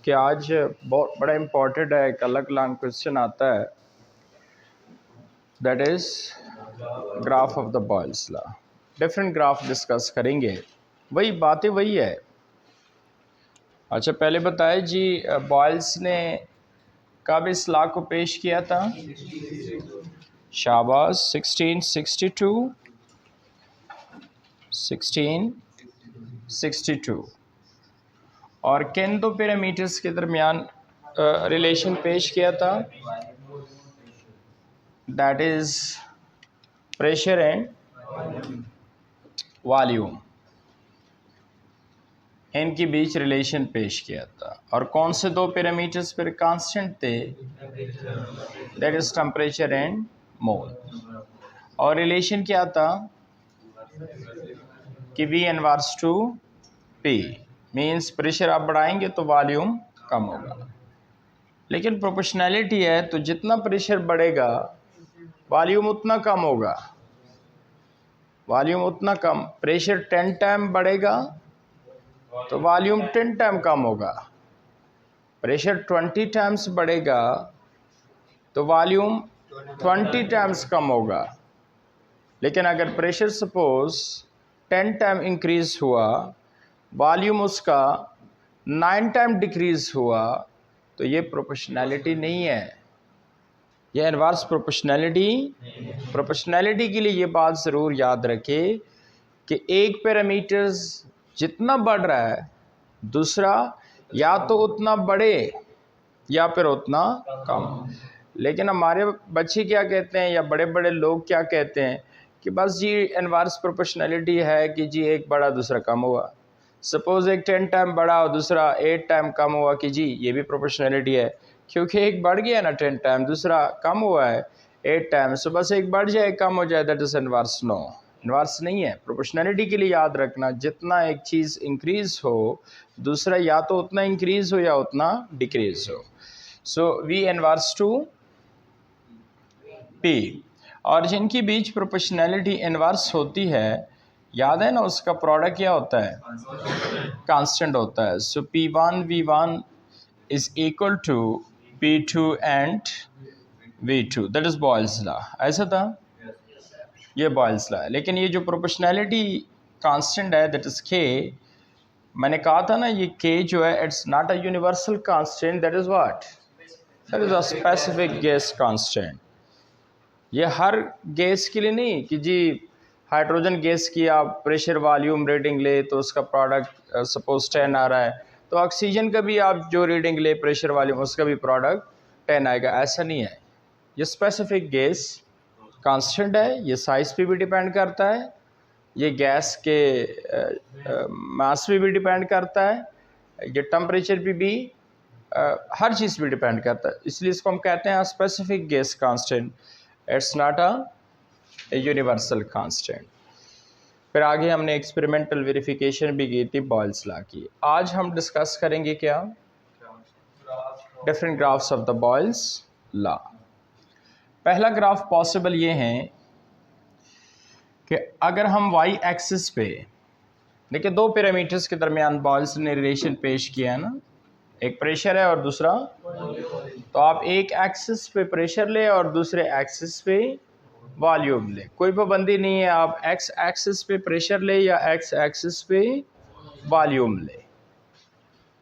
कि आज बहुत बड़ा इम्पोर्टेंट है, एक अलग लॉन्ग क्वेश्चन आता है, that is graph of the Boyle's law. Different graph discuss करेंगे, वही बातें वही है। अच्छा, पहले बताए जी, बॉयल्स ने कब इस लॉ को पेश किया था? शाबाश, 1662। और किन दो पैरामीटर्स के दरमियान रिलेशन पेश किया था? That is pressure and volume, इनके बीच रिलेशन पेश किया था। और कौन से दो पैरामीटर्स पर कांस्टेंट थे? दैट इज़ टेम्परेचर एंड मोल। और रिलेशन क्या था कि V inverse two P, means pressure आप बढ़ाएंगे तो वॉल्यूम कम होगा। लेकिन प्रोपोर्शनैलिटी है, तो जितना प्रेशर बढ़ेगा वॉल्यूम उतना कम होगा। वॉल्यूम उतना कम, प्रेशर 10 टाइम बढ़ेगा तो वॉल्यूम 10 टाइम कम होगा। प्रेशर 20 टाइम्स बढ़ेगा तो वॉल्यूम 20 टाइम्स कम होगा। लेकिन अगर प्रेशर सपोज 10 टाइम इंक्रीज हुआ, वॉल्यूम उसका 9 टाइम डिक्रीज हुआ, तो ये प्रोपोर्शनैलिटी नहीं है, ये इनवर्स प्रोपोर्शनैलिटी के लिए ये बात ज़रूर याद रखें कि एक पैरामीटर्स जितना बढ़ रहा है, दूसरा या तो उतना बढ़े या फिर उतना कम। लेकिन हमारे बच्चे क्या कहते हैं या बड़े बड़े लोग क्या कहते हैं कि बस जी इनवर्स प्रोपोर्शनैलिटी है कि जी एक बढ़ा दूसरा कम हुआ। सपोज़ एक 10 टाइम बढ़ा और दूसरा 8 टाइम कम हुआ कि जी ये भी प्रोपोर्शनैलिटी है, क्योंकि एक बढ़ गया ना 10 टाइम, दूसरा कम हुआ है 8 टाइम, सो बस एक बढ़ जाए कम हो जाए, that is inverse. No, inverse नहीं है। प्रोपोर्शनैलिटी के लिए याद रखना, जितना एक चीज़ इंक्रीज़ हो, दूसरा या तो उतना इंक्रीज़ हो या उतना डिक्रीज़ हो। सो V इनवर्स टू P। और जिनकी बीच प्रोपोर्शनैलिटी इनवर्स होती है, याद है ना, उसका प्रोडक्ट क्या होता है? कांस्टेंट होता है। So P1 V1 is equal to P2 and V2, that is Boyle's law. ऐसा था, ये बॉयल्स लॉ है। लेकिन ये जो प्रोपोर्शनैलिटी कांस्टेंट है, दैट इज K, मैंने कहा था ना, ये K जो है it's not a universal constant, that is what? That is a specific gas constant. ये हर गैस के लिए नहीं कि जी हाइड्रोजन गैस की आप प्रेशर वॉल्यूम रीडिंग ले तो उसका प्रोडक्ट सपोज 10 आ रहा है, तो ऑक्सीजन का भी आप जो रीडिंग ले प्रेशर वॉल्यूम, उसका भी प्रोडक्ट 10 आएगा। ऐसा नहीं है, ये स्पेसिफिक गैस कांस्टेंट है, ये साइज़ पे भी डिपेंड करता है, ये गैस के मास पे भी डिपेंड करता है, ये टेम्परेचर पे भी हर चीज़ पे डिपेंड करता है। इसलिए इसको हम कहते हैं specific gas constant, it's not a universal constant. फिर आगे हमने एक्सपेरिमेंटल वेरिफिकेशन भी की थी बॉयल्स लॉ की। आज हम डिस्कस करेंगे क्या? Different graphs of the Boyle's law. पहला ग्राफ पॉसिबल ये है कि अगर हम वाई एक्सिस पे, देखिए दो पैरामीटर्स के दरमियान बॉयल्स ने रिलेशन पेश किया है ना, एक प्रेशर है और दूसरा, तो आप एक एक्सिस पे प्रेशर ले और दूसरे एक्सिस पे वॉल्यूम ले, कोई पाबंदी नहीं है आप एक्स एक्सिस पे प्रेशर ले या एक्स एक्सिस पे वॉल्यूम ले,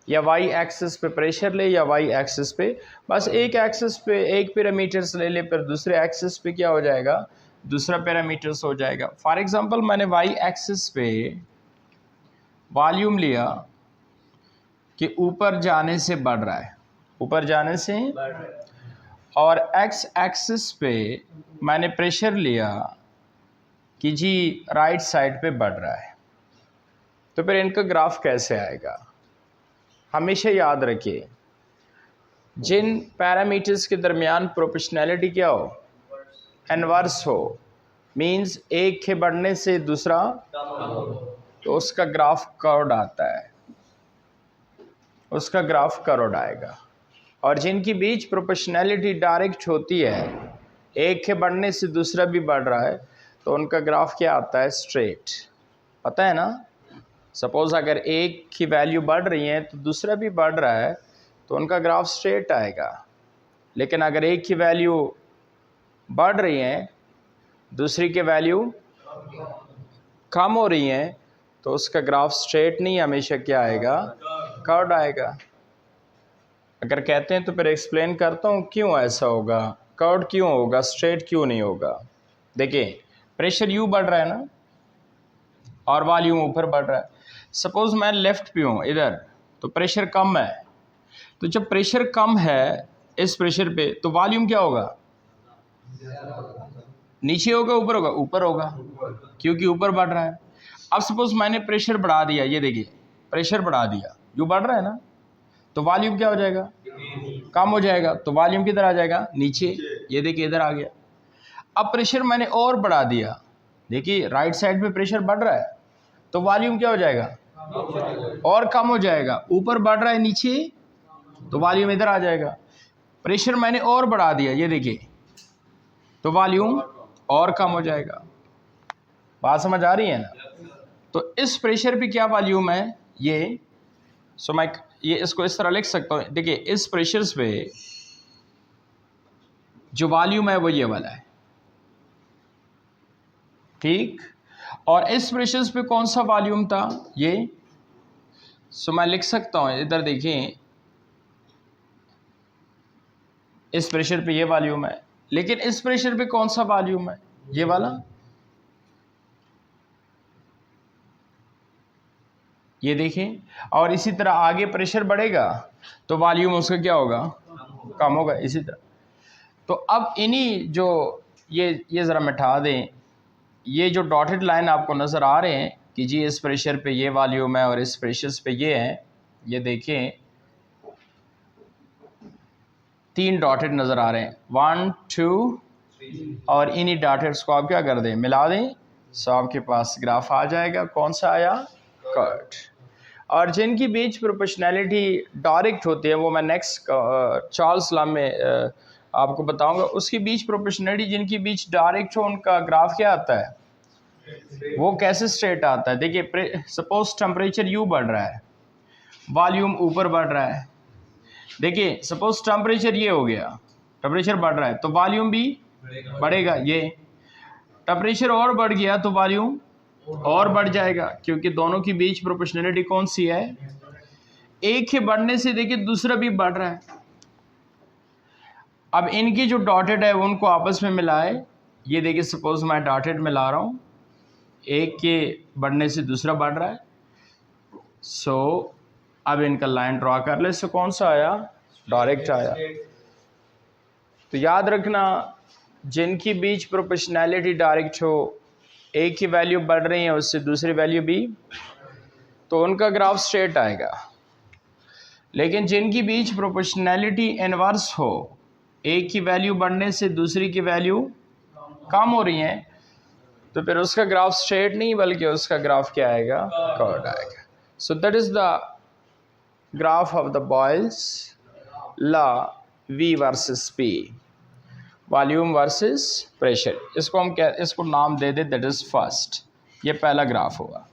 या वाई एक्सिस पे प्रेशर ले या वाई एक्सिस पे, बस एक एक्सिस पे एक पैरामीटर्स ले ले, फिर दूसरे एक्सिस पे क्या हो जाएगा? दूसरा पैरामीटर्स हो जाएगा। फॉर एग्जांपल मैंने वाई एक्सिस पे वॉल्यूम लिया कि ऊपर जाने से बढ़ रहा है, ऊपर जाने से, और एक्स एक्सिस पे मैंने प्रेशर लिया कि जी राइट साइड पे बढ़ रहा है। तो फिर इनका ग्राफ कैसे आएगा? हमेशा याद रखिए, जिन पैरामीटर्स के दरमियान प्रोपोर्शनैलिटी क्या हो? इनवर्स हो, मींस एक के बढ़ने से दूसरा, तो उसका ग्राफ कर्व्ड आता है, उसका ग्राफ कर्व्ड आएगा। और जिनकी बीच प्रोपोर्शनैलिटी डायरेक्ट होती है, एक के बढ़ने से दूसरा भी बढ़ रहा है, तो उनका ग्राफ क्या आता है? स्ट्रेट। पता है ना, सपोज अगर एक की वैल्यू बढ़ रही है तो दूसरा भी बढ़ रहा है, तो उनका ग्राफ स्ट्रेट आएगा। लेकिन अगर एक की वैल्यू बढ़ रही है, दूसरी की वैल्यू कम हो रही है, तो उसका ग्राफ स्ट्रेट नहीं, हमेशा क्या आएगा, कर्व्ड आएगा। अगर कहते हैं तो फिर एक्सप्लेन करता हूँ क्यों ऐसा होगा, कर्व्ड क्यों होगा, स्ट्रेट क्यों नहीं होगा। देखिए प्रेशर यू बढ़ रहा है ना, और वॉल्यूम ऊपर बढ़ रहा है। सपोज मैं लेफ्ट पे हूँ इधर, तो प्रेशर कम है, तो जब प्रेशर कम है इस प्रेशर पे, तो वॉल्यूम क्या होगा, नीचे होगा ऊपर होगा, ऊपर होगा, क्योंकि ऊपर बढ़ रहा है। अब सपोज मैंने प्रेशर बढ़ा दिया, ये देखिए प्रेशर बढ़ा दिया, यू बढ़ रहा है ना, तो वॉल्यूम क्या हो जाएगा, कम हो जाएगा, तो वॉल्यूम किधर आ जाएगा, नीचे। ये देखिए इधर आ गया। अब प्रेशर मैंने और बढ़ा दिया, देखिए राइट साइड पे प्रेशर बढ़ रहा है, तो वॉल्यूम क्या हो जाएगा, और कम हो जाएगा। ऊपर बढ़ रहा है नीचे, तो वॉल्यूम इधर आ जाएगा। प्रेशर मैंने और बढ़ा दिया, ये देखिए, तो वॉल्यूम और कम हो जाएगा। बात समझ आ रही है ना। तो इस प्रेशर पे क्या वॉल्यूम है, ये सो मैं ये इसको इस तरह लिख सकता हूँ। देखिए इस प्रेशर्स पे जो वॉल्यूम है वो ये वाला है, ठीक। और इस प्रेशर्स पे कौन सा वॉल्यूम था, ये। सो मैं लिख सकता हूँ, इधर देखिए इस प्रेशर पे ये वॉल्यूम है, लेकिन इस प्रेशर पे कौन सा वॉल्यूम है, ये वाला। ये देखें, और इसी तरह आगे प्रेशर बढ़ेगा तो वॉल्यूम उसका क्या होगा, कम होगा, इसी तरह। तो अब इन्हीं जो ये ज़रा मिटा दें, ये जो डॉटेड लाइन आपको नज़र आ रहे हैं कि जी इस प्रेशर पे ये वॉल्यूम है और इस प्रेशर्स पे ये है, ये देखें 3 डॉटेड नज़र आ रहे हैं, 1 2, और इन्हीं डॉटेड्स को आप क्या कर दें, मिला दें, सो आपके पास ग्राफ आ जाएगा। कौन सा आया, कर्व्ड। और जिनकी बीच प्रोपोर्शनैलिटी डायरेक्ट होती है, वो मैं नेक्स्ट चार्ल्स लॉ में आपको बताऊंगा। उसकी बीच प्रोपोर्शनैलिटी जिनकी बीच डायरेक्ट हो, उनका ग्राफ क्या आता है, वो कैसे स्ट्रेट आता है। देखिए सपोज टेम्परेचर यू बढ़ रहा है, वॉल्यूम ऊपर बढ़ रहा है। देखिए सपोज टेम्परेचर ये हो गया, टेम्परेचर बढ़ रहा है तो वॉल्यूम भी बढ़ेगा। ये टेम्परेचर और बढ़ गया तो वॉल्यूम और बढ़ जाएगा, क्योंकि दोनों की बीच प्रोपोर्शनैलिटी कौन सी है, एक के बढ़ने से देखिए दूसरा भी बढ़ रहा है। अब इनकी जो डॉटेड है उनको आपस में मिलाए, ये देखिए सपोज मैं डॉटेड मिला रहा हूँ, एक के बढ़ने से दूसरा बढ़ रहा है। सो अब इनका लाइन ड्रॉ कर ले। सो कौन सा आया, डायरेक्ट आया। तो याद रखना, जिनकी बीच प्रोपोर्शनैलिटी डायरेक्ट हो, एक की वैल्यू बढ़ रही है उससे दूसरी वैल्यू भी, तो उनका ग्राफ स्ट्रेट आएगा। लेकिन जिनकी बीच प्रोपोर्शनैलिटी इनवर्स हो, एक की वैल्यू बढ़ने से दूसरी की वैल्यू कम हो रही है, तो फिर उसका ग्राफ स्ट्रेट नहीं बल्कि उसका ग्राफ क्या आएगा, कर्व्ड आएगा। So that is the graph of the Boyle's law, V versus P, volume versus pressure. इसको हम इसको नाम दे दे, दैट इज फर्स्ट, ये पहला ग्राफ होगा।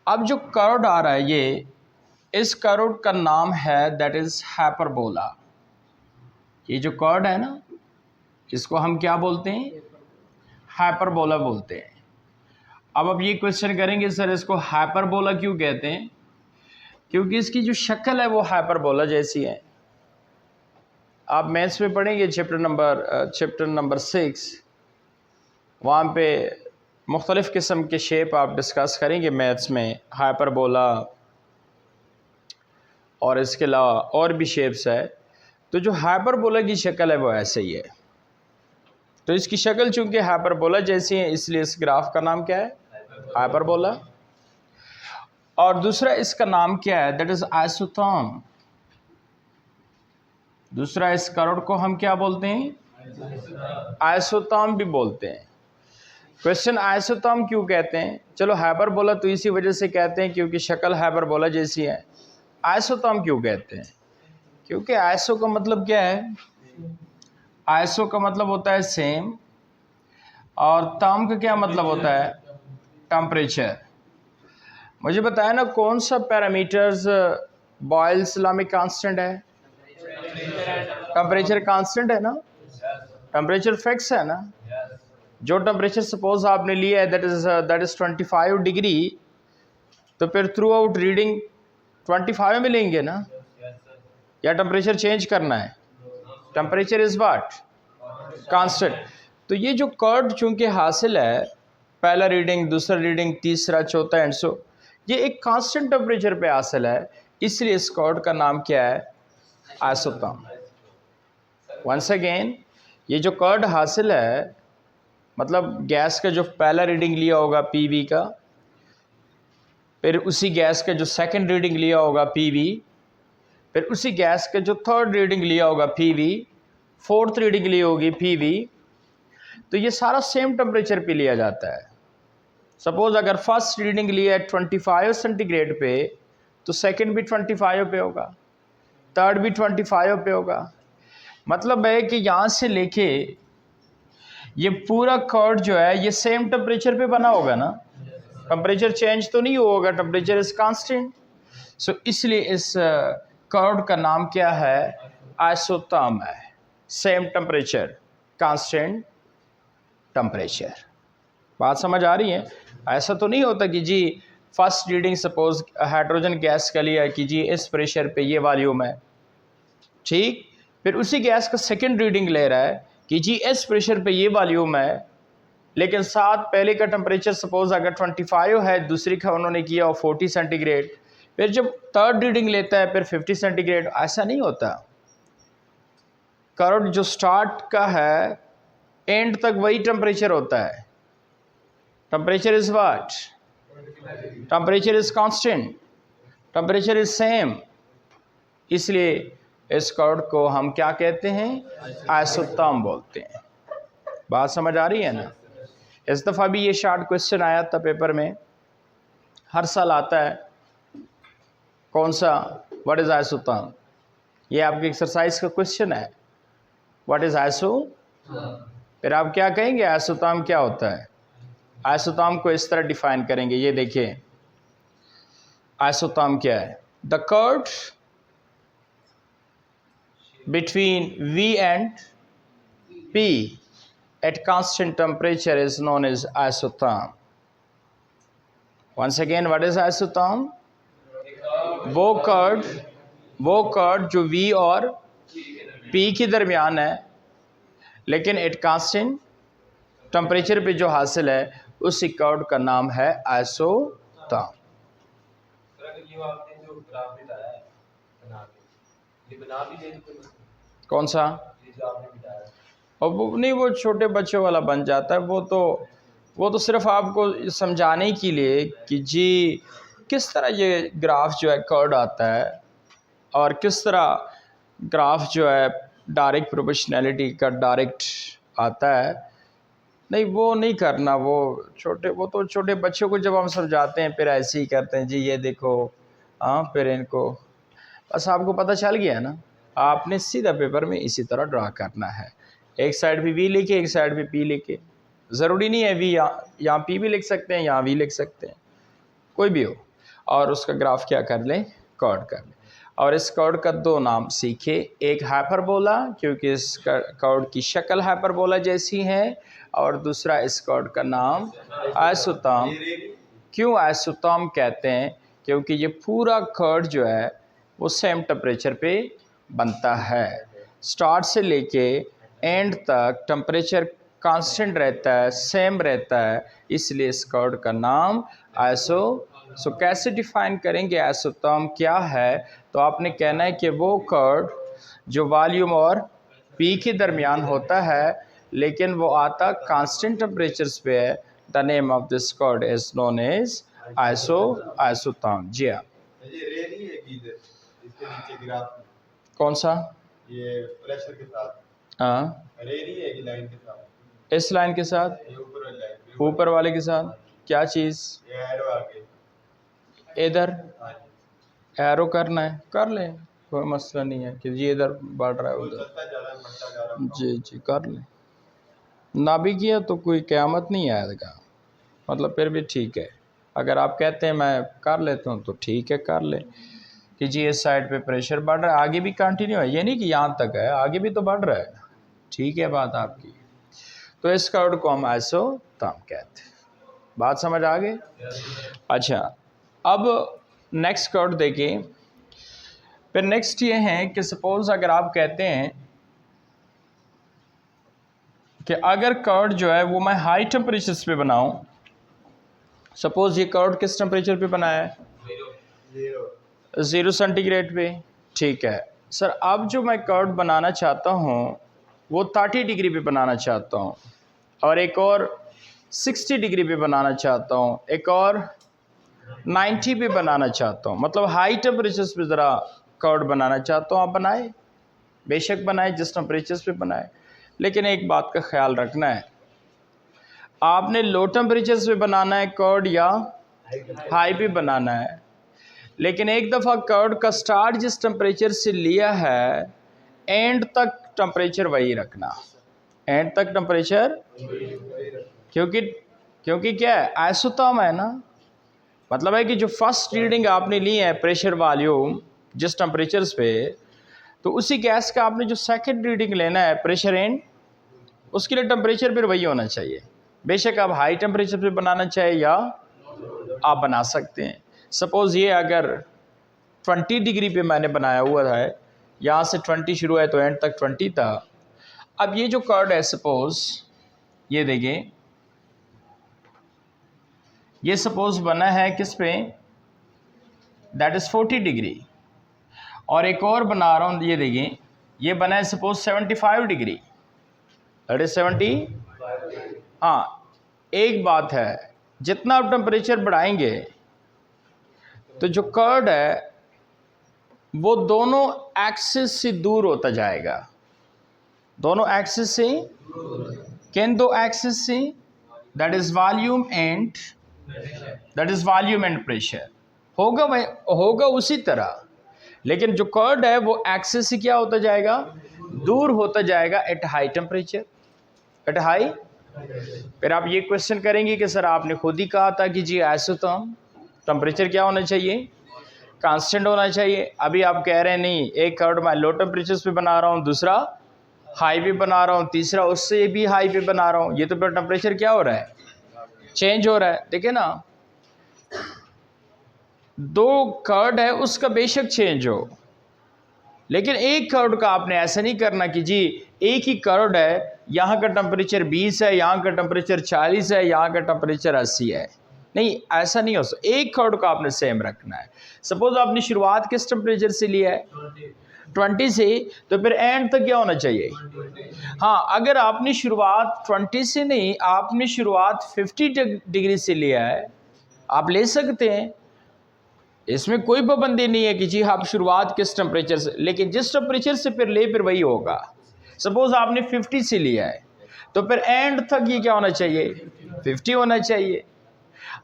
अब जो कर्व्ड आ रहा है, ये इस कर्व्ड का नाम है दैट इज हाइपरबोला। ये जो कर्व्ड है ना, इसको हम क्या बोलते हैं, हाइपरबोला बोलते हैं। अब आप ये क्वेश्चन करेंगे सर इसको हाइपरबोला क्यों कहते हैं, क्योंकि इसकी जो शक्ल है वो हाइपरबोला जैसी है। आप मैथ्स में पढ़ेंगे चैप्टर नंबर 6, वहाँ पे मुख्तलिफ़ किस्म के शेप आप डिस्कस करेंगे मैथ्स में, हाइपरबोला और इसके अलावा और भी शेप्स है। तो जो हाइपरबोला की शक्ल है वो ऐसे ही है। तो इसकी शक्ल चूँकि हाइपरबोला जैसी है, इसलिए इस ग्राफ का नाम क्या है, हाइपरबोला। और दूसरा इसका नाम क्या है, दैट इज आइसोथर्म। दूसरा इस कर्व को हम क्या बोलते हैं, आइसोथर्म भी बोलते हैं। क्वेश्चन आइसोथर्म क्यों कहते हैं, चलो हाइपरबोला तो इसी वजह से कहते हैं क्योंकि शक्ल हाइपरबोला जैसी है। आइसोथर्म क्यों कहते हैं, क्योंकि आइसो का मतलब क्या है, आइसो का मतलब होता है सेम, और तर्म का क्या मतलब होता है, टेम्परेचर। मुझे बताया ना कौन सा पैरामीटर्स बॉयल्स लॉ में कांस्टेंट है, टेम्परेचर कांस्टेंट है ना, टेम्परेचर फिक्स है ना। जो टेम्परेचर सपोज आपने लिया है दैट इज 25 डिग्री, तो फिर थ्रू आउट रीडिंग 25 मिलेंगे ना, या टेम्परेचर चेंज करना है? Temperature is what? कांस्टेंट। तो ये जो कर्व चूंकि हासिल है, पहला रीडिंग, दूसरा रीडिंग, तीसरा, चौथा एंड सो, ये एक कांस्टेंट टेम्परेचर पे हासिल है, इसलिए इस कर्व का नाम क्या है? आइसोथर्म। वंस अगेन, ये जो कर्व हासिल है, मतलब गैस का जो पहला रीडिंग लिया होगा पीवी का, फिर उसी गैस का जो सेकंड रीडिंग लिया होगा पीवी, फिर उसी गैस का जो थर्ड रीडिंग लिया होगा पीवी, फोर्थ रीडिंग ली होगी पीवी, तो ये सारा सेम टेम्परेचर पे लिया जाता है। सपोज अगर फर्स्ट रीडिंग लिया है 25 सेंटीग्रेड पे, तो सेकंड भी 25 पे होगा, थर्ड भी 25 पे होगा। मतलब है कि यहाँ से लेके ये पूरा कर्व जो है ये सेम टेम्परेचर पे बना होगा ना, टेम्परेचर चेंज तो नहीं होगा, टेम्परेचर इज कांस्टेंट। सो इसलिए इस कर्व का नाम क्या है? आइसोथर्म है। Same temperature, constant temperature. बात समझ आ रही है? ऐसा तो नहीं होता कि जी first reading suppose hydrogen gas का लिया कि जी इस प्रेशर पे ये वॉल्यूम है, ठीक, फिर उसी गैस का सेकंड रीडिंग ले रहा है कि जी इस प्रेशर पे ये वॉल्यूम है, लेकिन साथ पहले का टेम्परेचर सपोज अगर 25 है, दूसरी का उन्होंने किया और 40 सेंटीग्रेड, फिर जब थर्ड रीडिंग लेता है फिर 50 सेंटीग्रेड। ऐसा नहीं होता। कर्व जो स्टार्ट का है एंड तक वही टेम्परेचर होता है। Temperature is what? Temperature is constant, temperature is same, इसलिए इस कर्व को हम क्या कहते हैं? आइसोथर्म बोलते हैं। बात समझ आ रही है ना? इस दफ़ा भी ये शॉर्ट क्वेश्चन आया था पेपर में, हर साल आता है। कौन सा? What is isotherm. ये आपकी एक्सरसाइज का क्वेश्चन है, व्हाट इज आइसो। फिर आप क्या कहेंगे? आइसोथर्म क्या होता है? आइसोथर्म को इस तरह डिफाइन करेंगे, ये देखिए आइसोथर्म क्या है? The curve between V and P at constant temperature is known as isotherm. Once again, what is isotherm? वो कर्व जो V और P के दरमियान है, लेकिन एट कांस्टेंट टेम्परेचर पे जो हासिल है, उसी कर्व का नाम है आइसोथर्म। कौन सा? और वो नहीं, वो छोटे बच्चों वाला बन जाता है। वो तो सिर्फ आपको समझाने के लिए कि जी किस तरह ये ग्राफ जो है कर्व आता है, और किस तरह ग्राफ जो है डायरेक्ट प्रोपोर्शनैलिटी का डायरेक्ट आता है। नहीं, वो नहीं करना। वो तो छोटे बच्चों को जब हम समझाते हैं फिर ऐसे ही करते हैं, जी ये देखो, हाँ, फिर इनको बस आपको पता चल गया ना। आपने सीधा पेपर में इसी तरह ड्रा करना है, एक साइड पे वी लिखे, एक साइड पे पी लिखे। ज़रूरी नहीं है वी यहाँ पी भी लिख सकते हैं, यहाँ वी लिख सकते हैं, कोई भी हो, और उसका ग्राफ क्या कर लें? कर्व कर लें। और इस कर्व का दो नाम सीखे, एक हाइपरबोला, क्योंकि इस कर्व की शक्ल हाइपरबोला जैसी है, और दूसरा इस कर्व का नाम आइसोथर्म। क्यों आइसोथर्म कहते हैं? क्योंकि ये पूरा कर्व जो है वो सेम टेम्परेचर पे बनता है, स्टार्ट से लेके एंड तक टेम्परेचर कांस्टेंट रहता है, सेम रहता है, इसलिए इस कर्व का नाम सो कैसे डिफाइन करेंगे आइसोथर्म क्या है? तो आपने कहना है कि वो कर्व जो वॉल्यूम और पी के दरमियान होता है, लेकिन वो आता कांस्टेंट टेम्परेचर्स पे है। The name of this curve is known as isotherm. जी हाँ। कौन सा? ये प्रेशर के साथ, हाँ, रेडी है कि लाइन के साथ, इस लाइन के साथ, ये ऊपर वाली लाइन, ऊपर वाले के साथ। क्या चीज़? ये एरो आगे, इधर हाँ एरो करना है, कर लें, कोई मसला नहीं है कि जी इधर बढ़ रहा है उधर। चलता जा रहा है, बढ़ता जा रहा है। जी कर लें। ना भी किया तो कोई क़यामत नहीं आएगा, मतलब फिर भी ठीक है। अगर आप कहते हैं मैं कर लेता हूँ तो ठीक है, कर लें। कि जी इस साइड पे प्रेशर बढ़ रहा है, आगे भी कंटिन्यू है, ये नहीं कि यहाँ तक है, आगे भी तो बढ़ रहा है। ठीक है बात आपकी। तो इस कर्व को हम आइसोथर्म कहते हैं। बात समझ आ गई? अच्छा, अब नेक्स्ट कर्व देखिए। फिर नेक्स्ट ये है कि सपोज अगर आप कहते हैं कि अगर कर्व जो है वो मैं हाई टेम्परेचर्स पे बनाऊं, सपोज ये कर्व किस टेम्परेचर पे बनाया है? 0 सेंटीग्रेड पे। ठीक है सर, अब जो मैं कर्व बनाना चाहता हूँ वो 30 डिग्री पे बनाना चाहता हूँ, और एक और 60 डिग्री पे बनाना चाहता हूँ, एक और 90 पे बनाना चाहता हूँ, मतलब हाई टेम्परेचर्स पे ज़रा कर्व बनाना चाहता हूँ। आप बनाए, बेशक बनाए, जिस टेम्परेचर्स पे बनाए, लेकिन एक बात का ख्याल रखना है, आपने लो टेम्परेचर्स पे बनाना है कर्व या हाई पे बनाना है। लेकिन एक दफ़ा कर्व का स्टार्ट जिस टेम्परेचर से लिया है, एंड तक टेम्परेचर वही रखना, एंड तक टेम्परेचर, क्योंकि क्या है, आइसोथर्म है ना, मतलब है कि जो फर्स्ट रीडिंग आपने ली है प्रेशर वॉल्यूम जिस टेम्परेचर्स पे, तो उसी गैस का आपने जो सेकंड रीडिंग लेना है प्रेशर एंड, उसके लिए टेम्परेचर फिर वही होना चाहिए। बेशक आप हाई टेम्परेचर पे बनाना चाहे या आप बना सकते हैं। सपोज़ ये अगर 20 डिग्री पे मैंने बनाया हुआ है, यहाँ से 20 शुरू है तो एंड तक 20 था। अब ये जो कर्व है, सपोज़ ये देखिए, ये सपोज़ बना है किस पे, दैट इज़ 40 डिग्री, और एक और बना रहा हूँ, ये देखिए, ये बना है सपोज़ 75 डिग्री, दैट इज़ 70। हाँ, एक बात है, जितना आप टेम्परेचर बढ़ाएंगे तो जो कर्व है वो दोनों एक्सिस से दूर होता जाएगा, दोनों एक्सिस से, किन दो एक्सिस से, that is volume and, that is volume and pressure, होगा उसी तरह, लेकिन जो कर्व है वो एक्सिस से क्या होता जाएगा, दूर होता जाएगा eight high temperature, at high. फिर आप ये क्वेश्चन करेंगे कि सर आपने खुद ही कहा था कि जी आइसोथर्म टेम्परेचर क्या होना चाहिए, कांस्टेंट होना चाहिए। अभी आप कह रहे हैं नहीं, एक कर्व मैं लो टेम्परेचर्स पे बना रहा हूँ, दूसरा हाई पे बना रहा हूँ, तीसरा उससे भी हाई पे बना रहा हूँ, ये तो फिर टेम्परेचर क्या हो रहा है, चेंज हो रहा है। देखिए ना, दो कर्व है उसका बेशक चेंज हो, लेकिन एक कर्व का आपने ऐसा नहीं करना कि जी एक ही कर्व है, यहाँ का टेम्परेचर 20 है, यहाँ का टेम्परेचर 40 है, यहाँ का टेम्परेचर 80 है, नहीं ऐसा नहीं हो सकता। एक कर्व का आपने सेम रखना है। सपोज आपने शुरुआत किस टेम्परेचर से लिया है, 20 से, तो फिर एंड तक क्या होना चाहिए। हाँ, अगर आपने शुरुआत 20 से नहीं, आपने शुरुआत 50 डिग्री से लिया है, आप ले सकते हैं, इसमें कोई पाबंदी नहीं है कि जी आप शुरुआत किस टेम्परेचर से, लेकिन जिस टेम्परेचर से फिर वही होगा। सपोज आपने 50 से लिया है, तो फिर एंड तक ये क्या होना चाहिए, 50 होना चाहिए।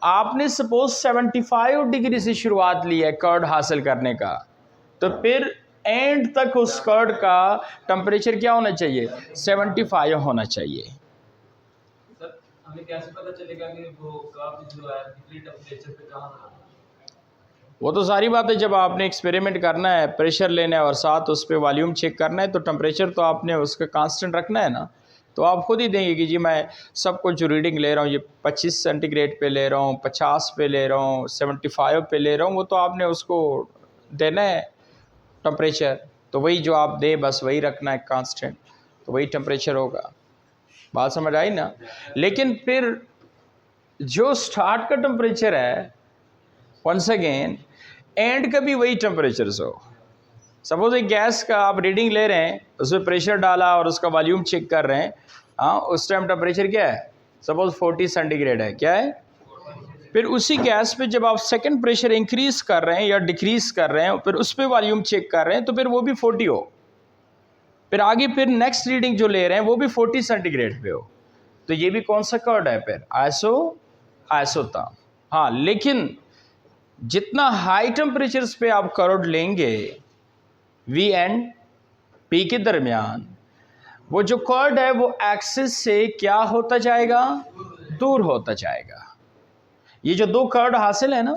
आपने सपोज 75 डिग्री से शुरुआत ली है कर्व हासिल करने का, तो फिर एंड तक उस कर्व का टेम्परेचर क्या होना चाहिए, 75 होना चाहिए। सर हमें कैसे पता चलेगा कि वो कर्व जो है कितने टेम्परेचर पे कहाँ था? वो तो सारी बात है, जब आपने एक्सपेरिमेंट करना है, प्रेशर लेना है और साथ उस पर वॉल्यूम चेक करना है, तो टेम्परेचर तो आपने उसका कांस्टेंट रखना है ना। तो आप खुद ही देंगे कि जी मैं सब कुछ जो रीडिंग ले रहा हूँ, ये 25 सेंटीग्रेड पे ले रहा हूँ, 50 पे ले रहा हूँ, 75 पे ले रहा हूँ, वो तो आपने उसको देना है टेम्परेचर, तो वही जो आप दे बस वही रखना है कांस्टेंट, तो वही टेम्परेचर होगा। बात समझ आई ना। लेकिन फिर जो स्टार्ट का टेम्परेचर है, वंस अगेन एंड का भी वही टेम्परेचर हो। सपोज एक गैस का आप रीडिंग ले रहे हैं, उसमें प्रेशर डाला और उसका वॉल्यूम चेक कर रहे हैं, हाँ उस टाइम टेम्परेचर क्या है, सपोज 40 सेंटीग्रेड है, क्या है। फिर उसी गैस पे जब आप सेकंड प्रेशर इंक्रीज कर रहे हैं या डिक्रीज कर रहे हैं, फिर उस पर वॉल्यूम चेक कर रहे हैं, तो फिर वो भी 40 हो। फिर आगे फिर नेक्स्ट रीडिंग जो ले रहे हैं वो भी 40 सेंटीग्रेड पे हो, तो ये भी कौन सा कर्व है, फिर आइसोथर्म। हाँ, लेकिन जितना हाई टेम्परेचर्स पे आप कर्व लेंगे वी एंड पी के दरमियान, वो जो कर्व है वो एक्सिस से क्या होता जाएगा, दूर होता जाएगा। ये जो दो कर्व हासिल है ना,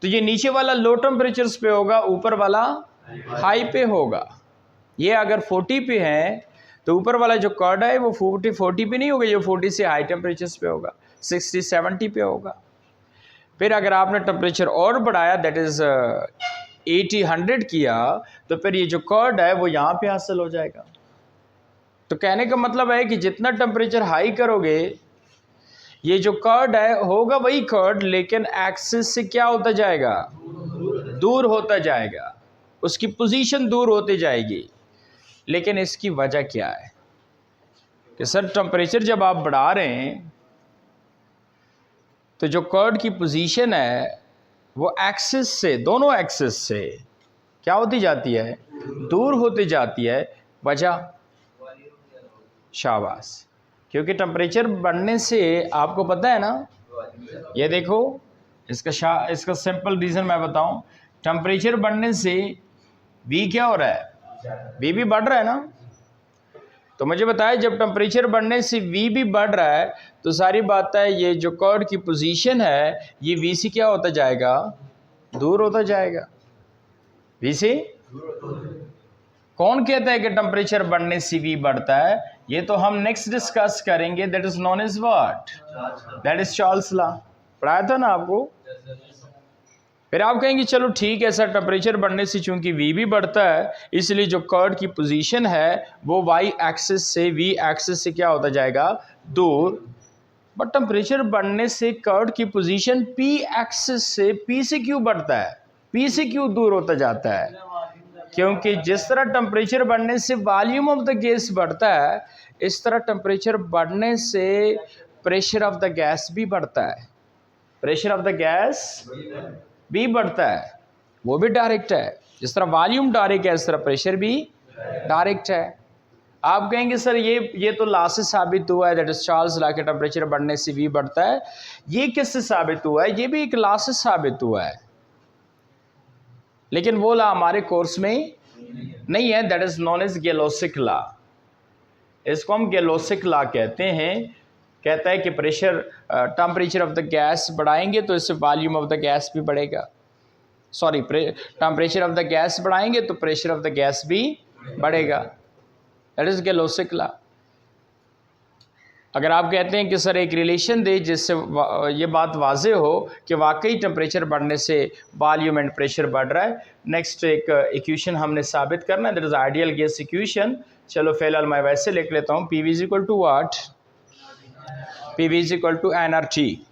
तो ये नीचे वाला लो टेम्परेचर्स पे होगा, ऊपर वाला हाई पे होगा। ये अगर 40 पे है तो ऊपर वाला जो कर्ड है वो 40 पे नहीं होगा, ये 40 से हाई टेम्परेचर्स पे होगा, 60-70 पे होगा। फिर अगर आपने टेम्परेचर और बढ़ाया, दैट इज़ 80-100 किया, तो फिर ये जो कर्ड है वो यहाँ पे हासिल हो जाएगा। तो कहने का मतलब है कि जितना टेम्परेचर हाई करोगे, ये जो कर्ड है होगा वही कर्ड, लेकिन एक्सिस से क्या होता जाएगा, दूर होता जाएगा, उसकी पोजीशन दूर होती जाएगी। लेकिन इसकी वजह क्या है कि सर टेम्परेचर जब आप बढ़ा रहे हैं तो जो कर्ड की पोजीशन है वो एक्सिस से, दोनों एक्सिस से क्या होती जाती है, दूर होती जाती है। वजह, शाबाश, क्योंकि टेम्परेचर बढ़ने से आपको पता है ना, ये देखो इसका सिंपल रीज़न मैं बताऊं, टेम्परेचर बढ़ने से वी क्या हो रहा है, वी भी बढ़ रहा है ना। तो मुझे बताया जब टेम्परेचर बढ़ने से वी भी बढ़ रहा है तो सारी बात है ये जो कर्ड की पोजीशन है ये वी से क्या होता जाएगा, दूर होता जाएगा। वी से कौन कहता है कि टेम्परेचर बढ़ने से वी बढ़ता है, ये तो हम नेक्स्ट डिस्कस करेंगे। That is known as what, that is Charles law, पढ़ाया था ना आपको। फिर आप कहेंगे चलो ठीक है सर, टेम्परेचर बढ़ने से चूंकि वी भी बढ़ता है इसलिए जो कर्ड की पोजीशन है वो वाई एक्सिस से वी एक्सिस से क्या होता जाएगा, दूर। बट टेम्परेचर बढ़ने से कर्ड की पोजीशन पी एक्सिस से पी से क्यों बढ़ता है, पी से क्यों दूर होता जाता है? क्योंकि जिस तरह टेम्परेचर बढ़ने से वॉल्यूम ऑफ द गैस बढ़ता है, इस तरह टेम्परेचर बढ़ने से प्रेशर ऑफ द गैस भी बढ़ता है। प्रेशर ऑफ द गैस भी बढ़ता है, वो भी डायरेक्ट है। जिस तरह वॉल्यूम डायरेक्ट है इस तरह प्रेशर भी डायरेक्ट है। आप कहेंगे सर ये तो लॉ से साबित हुआ है, दैट इज चार्ल्स लॉ के टेम्परेचर बढ़ने से वी बढ़ता है। ये किससे साबित हुआ है? ये भी एक लॉ से साबित हुआ है, लेकिन वो लॉ हमारे कोर्स में नहीं है। That is known as Gay Lussac's law. इसको हम गैलोसिक लॉ कहते हैं। कहता है कि टेम्परेचर ऑफ द गैस बढ़ाएंगे तो इससे वॉल्यूम ऑफ द गैस भी बढ़ेगा। Sorry, temperature of the gas बढ़ाएंगे तो प्रेशर ऑफ द गैस भी बढ़ेगा। That is Gay Lussac's law. अगर आप कहते हैं कि सर एक रिलेशन दे जिससे ये बात वाजे हो कि वाकई टेम्परेचर बढ़ने से वॉल्यूम एंड प्रेशर बढ़ रहा है, नेक्स्ट एक इक्वेशन हमने साबित करना है, that is ideal gas equation. चलो फिलहाल मैं वैसे लिख लेता हूँ, P V is equal to what, P V is equal to N R T,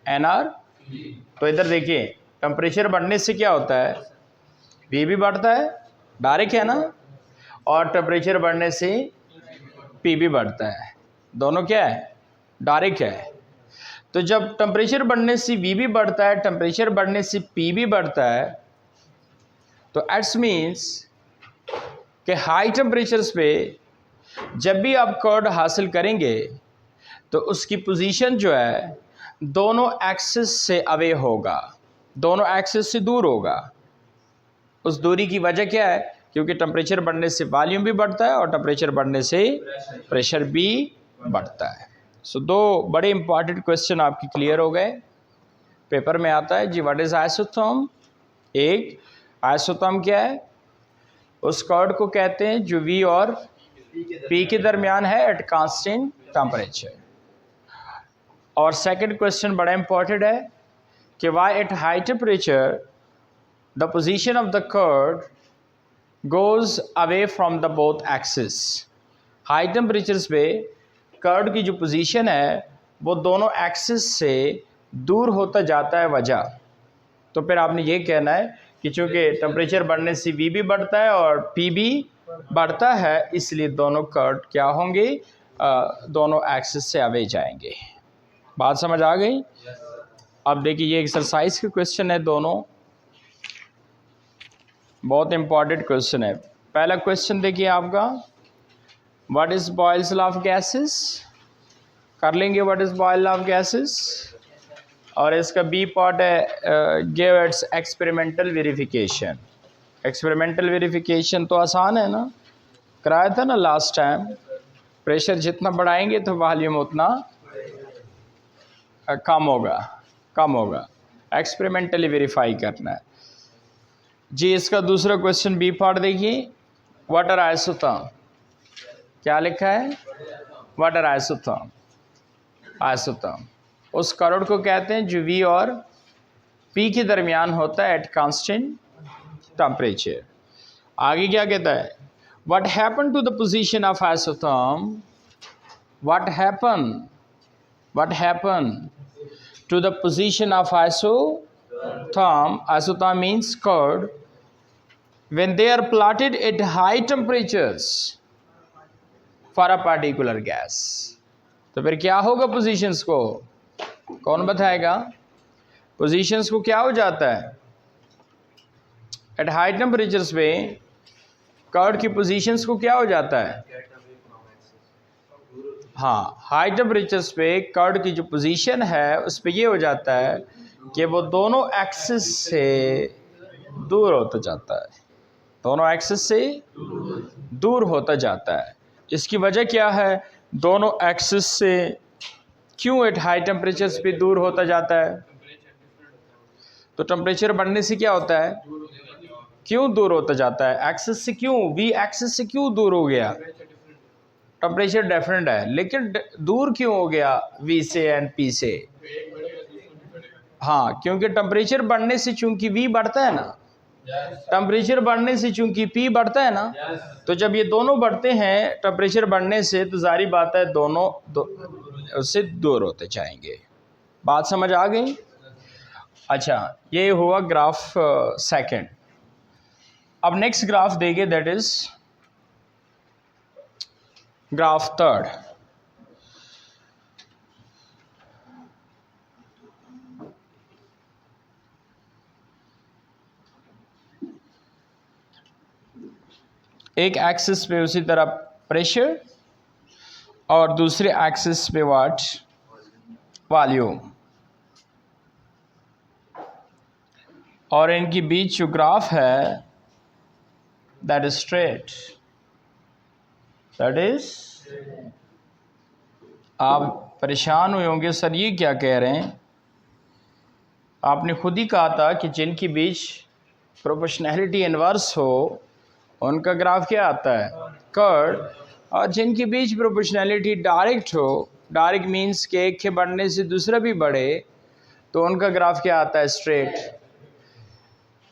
N R. तो इधर देखिए टेम्परेचर बढ़ने से क्या होता है, वी भी बढ़ता है, डायरेक्ट है ना, और टेम्परेचर बढ़ने से पी भी बढ़ता है, दोनों क्या है, डायरेक्ट है। तो जब टेम्परेचर बढ़ने से वी भी बढ़ता है, टेम्परेचर बढ़ने से पी भी बढ़ता है, तो इट्स मीन्स कि हाई टेम्परेचर्स पे जब भी आप कर्ड हासिल करेंगे तो उसकी पोजीशन जो है दोनों एक्सिस से अवे होगा, दोनों एक्सिस से दूर होगा। उस दूरी की वजह क्या है? क्योंकि टेम्परेचर बढ़ने से वॉल्यूम भी बढ़ता है और टेम्परेचर बढ़ने से प्रेशर भी बढ़ता है। सो दो बड़े इंपॉर्टेंट क्वेश्चन आपकी क्लियर हो गए, पेपर में आता है जी। What is isotherm? एक आइसोथर्म क्या है? उस कर्ड को कहते हैं जो वी और पी के दरमियान है एट कांस्टेंट टेम्परेचर। और सेकंड क्वेश्चन बड़ा इंपॉर्टेंट है कि why at high temperature the position of the curve goes away from the both axis. High temperatures पे कर्ड की जो पोजीशन है वो दोनों एक्सिस से दूर होता जाता है। वजह तो फिर आपने ये कहना है कि चूँकि टेम्परेचर बढ़ने से वी भी बढ़ता है और पी भी बढ़ता है, इसलिए दोनों कर्ड क्या होंगे, दोनों एक्सिस से अवे जाएंगे। बात समझ आ गई? अब देखिए ये एक्सरसाइज के क्वेश्चन है, दोनों बहुत इंपॉर्टेंट क्वेश्चन है। पहला क्वेश्चन देखिए आपका, what is Boyle's law of gases? कर लेंगे what is Boyle law of gases. और इसका बी पार्ट है give its experimental verification. Experimental verification तो आसान है ना, कराया था ना लास्ट टाइम। प्रेशर जितना बढ़ाएंगे तो वॉल्यूम उतना कम होगा। एक्सपेरिमेंटली वेरीफाई करना है जी। इसका दूसरा क्वेश्चन बी पार्ट देखिए, व्हाट आर आइसोथर्म, क्या लिखा है, व्हाट आर आइसोथर्म। आइसोथर्म उस करोड़ को कहते हैं जो वी और पी के दरमियान होता है एट कांस्टेंट टेम्परेचर। आगे क्या कहता है, what happen to the position of isotherm, what happen to the position of isotherm, isotherm means curve, when they are plotted at high temperatures for a particular gas। तो फिर क्या होगा positions को, कौन बताएगा? पोजीशंस को क्या हो जाता है एट हाई टेम्परेचर्स पे, कर्ड की पोजीशंस को क्या हो जाता है? हाँ, हाई टेम्परेचर्स पे कर्ड की जो पोजीशन है उस पे ये हो जाता है कि वो दोनों एक्सिस से दूर होता जाता है, दोनों एक्सिस से दूर होता जाता है। इसकी वजह क्या है? दोनों एक्सिस से क्यों एट हाई टेम्परेचर्स पे दूर होता जाता है? तो टेम्परेचर बढ़ने से क्या होता है, क्यों दूर होता जाता है? एक्सिस से क्यों, वी एक्सिस से क्यों दूर हो गया? टेम्परेचर डिफरेंट है, लेकिन दूर क्यों हो गया वी से एंड पी से? हाँ, क्योंकि टेम्परेचर बढ़ने से चूंकि वी बढ़ता है ना, टेम्परेचर बढ़ने से चूंकि पी बढ़ता है ना, तो जब ये दोनों बढ़ते हैं टेम्परेचर बढ़ने से, तो जारी बात है दोनों उससे दूर होते जाएंगे। बात समझ आ गई? अच्छा, ये हुआ ग्राफ सेकंड। अब नेक्स्ट ग्राफ देंगे, दैट इज ग्राफ थर्ड। एक एक्सिस पे उसी तरह प्रेशर और दूसरे एक्सिस पे वाट, वॉल्यूम, और इनकी बीच जो ग्राफ है that is straight, that is. आप परेशान हुए होंगे, सर ये क्या कह रहे हैं? आपने खुद ही कहा था कि जिनकी बीच प्रोपोर्शनैलिटी इनवर्स हो उनका ग्राफ क्या आता है, कर्व, और जिनके बीच प्रोपोर्शनैलिटी डायरेक्ट हो, डायरेक्ट मीन्स के एक के बढ़ने से दूसरा भी बढ़े, तो उनका ग्राफ क्या आता है, स्ट्रेट।